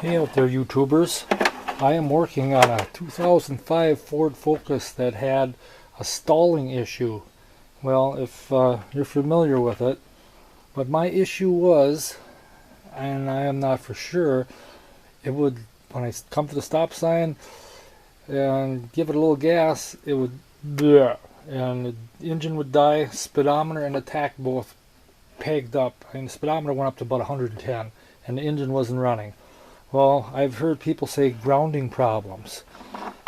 Hey out there, YouTubers. I am working on a 2005 Ford Focus that had a stalling issue. Well, if you're familiar with it, but my issue was, and I am not for sure, it would, when I come to the stop sign and give it a little gas, it would, bleh, and the engine would die, speedometer and the tach both pegged up, and the speedometer went up to about 110, and the engine wasn't running. Well, I've heard people say grounding problems.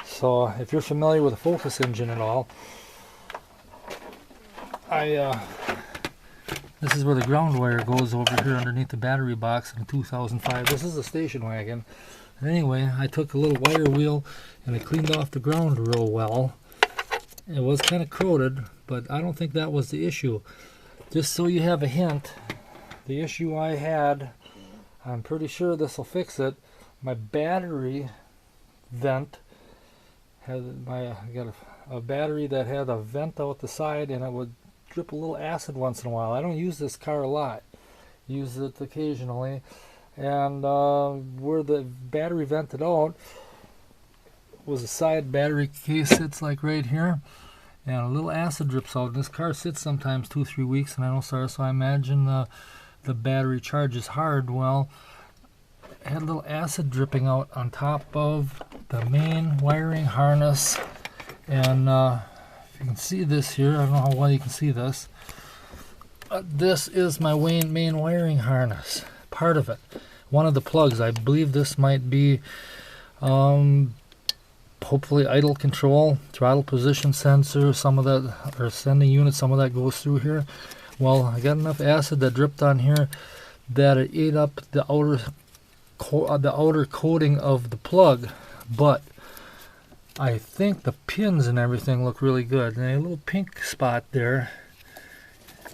So if you're familiar with a Focus engine at all, this is where the ground wire goes over here underneath the battery box in 2005. This is a station wagon. And anyway, I took a little wire wheel and I cleaned off the ground real well. It was kind of corroded, but I don't think that was the issue. Just so you have a hint, the issue I had, I'm pretty sure this will fix it. My battery vent I got a battery that had a vent out the side, and it would drip a little acid once in a while. I don't use this car a lot, use it occasionally, and where the battery vented out was a side battery case, sits like right here, and a little acid drips out. This car sits sometimes 2-3 weeks and I don't start, so I imagine the battery charges hard. Well, it had a little acid dripping out on top of the main wiring harness, and if you can see this here, I don't know how well you can see this, this is my main wiring harness, part of it, one of the plugs. I believe this might be hopefully idle control, throttle position sensor, some of that, or sending unit, some of that goes through here. Well, I got enough acid that dripped on here that it ate up the outer coating of the plug, but I think the pins and everything look really good. And a little pink spot there.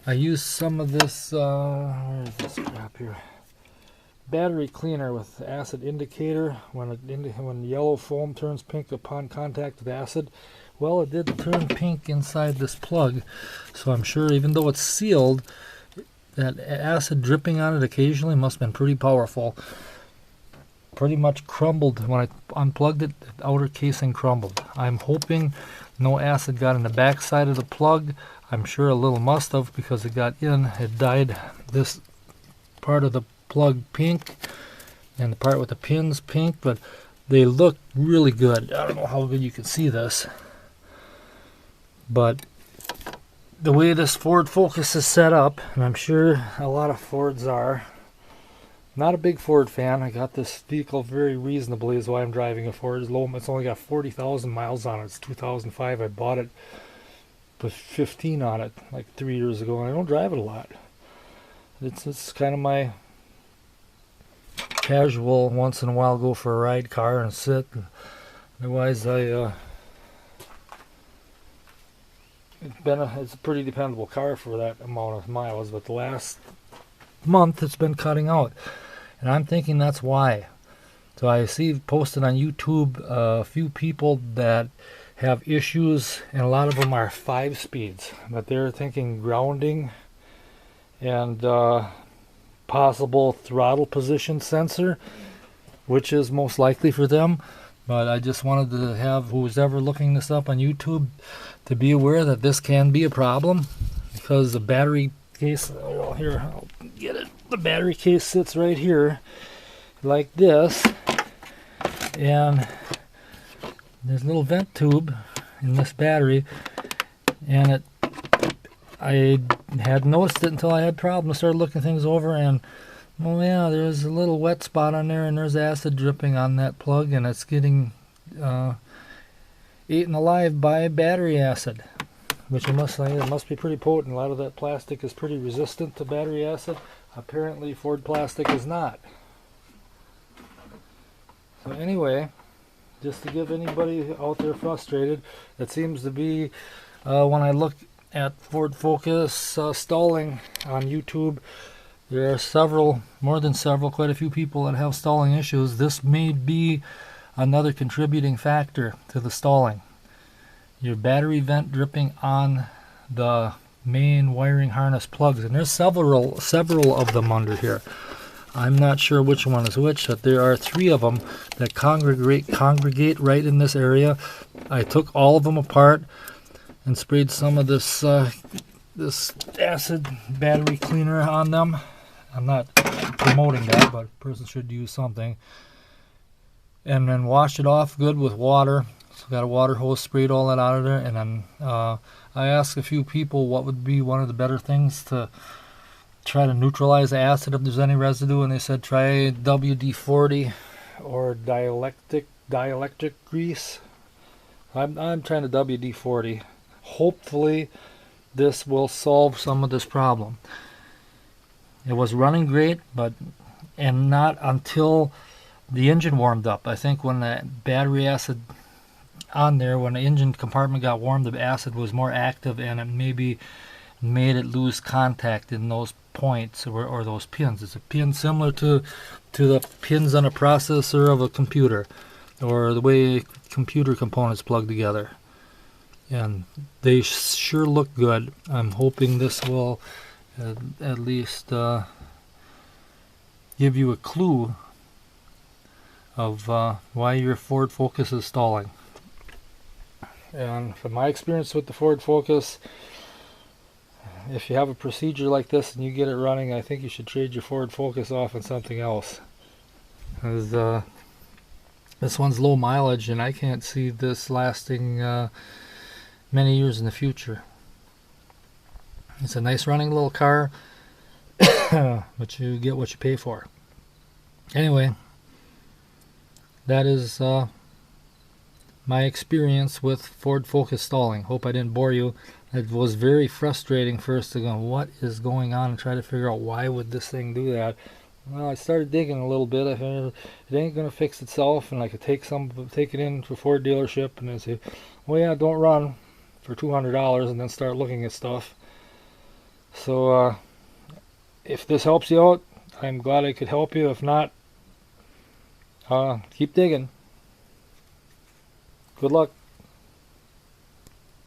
I used some of this, where is this crap here? Battery cleaner with acid indicator. When yellow foam turns pink upon contact with acid, well, it did turn pink inside this plug, so I'm sure even though it's sealed, that acid dripping on it occasionally must have been pretty powerful. Pretty much crumbled when I unplugged it. The outer casing crumbled. I'm hoping no acid got in the back side of the plug. I'm sure a little must have, because it got in. It dyed this part of the plug pink and the part with the pins pink, but they look really good. I don't know how good you can see this, but the way this Ford Focus is set up, and I'm sure a lot of Fords are, not a big Ford fan. I got this vehicle very reasonably, is why I'm driving a Ford. It's only got 40,000 miles on it. It's 2005. I bought it with 15 on it like 3 years ago, and I don't drive it a lot. It's kind of my casual, once in a while go for a ride car and sit. Otherwise, it's a pretty dependable car for that amount of miles, but the last month it's been cutting out, and I'm thinking that's why. So I see posted on YouTube a few people that have issues, and a lot of them are 5 speeds, but they're thinking grounding and possible throttle position sensor, which is most likely for them. But I just wanted to have who's ever looking this up on YouTube to be aware that this can be a problem, because the battery case, oh, here, I'll get it. The battery case sits right here like this, and there's a little vent tube in this battery, and I had noticed it until I had problems, started looking things over, and oh yeah, there's a little wet spot on there, and there's acid dripping on that plug, and it's getting eaten alive by battery acid, which it must be pretty potent. A lot of that plastic is pretty resistant to battery acid. Apparently Ford plastic is not. So anyway, just to give anybody out there frustrated, it seems to be when I look at Ford Focus stalling on YouTube, there are quite a few people that have stalling issues. This may be another contributing factor to the stalling. Your battery vent dripping on the main wiring harness plugs, and there's several of them under here. I'm not sure which one is which, but there are 3 of them that congregate right in this area. I took all of them apart and sprayed some of this this acid battery cleaner on them. I'm not promoting that, but a person should use something. And then washed it off good with water. So got a water hose, sprayed all that out of there, and then I asked a few people what would be one of the better things to try to neutralize the acid if there's any residue, and they said try WD-40 or dielectric grease. I'm trying to WD-40. Hopefully this will solve some of this problem. It was running great, and not until the engine warmed up. I think when the battery acid on there, when the engine compartment got warm, the acid was more active, and it maybe made it lose contact in those points or those pins. It's a pin similar to the pins on a processor of a computer, or the way computer components plug together. And they sure look good. I'm hoping this will at least give you a clue of why your Ford Focus is stalling. And from my experience with the Ford Focus, if you have a procedure like this and you get it running, I think you should trade your Ford Focus off on something else. Because this one's low mileage, and I can't see this lasting many years in the future. It's a nice running little car, but you get what you pay for. Anyway, that is my experience with Ford Focus stalling. Hope I didn't bore you. It was very frustrating first to go, what is going on, and try to figure out why would this thing do that. Well, I started digging a little bit. I figured it ain't going to fix itself, and I could take it into a Ford dealership and then say, well, yeah, don't run for $200, and then start looking at stuff. So if this helps you out, I'm glad I could help you. If not, keep digging. Good luck.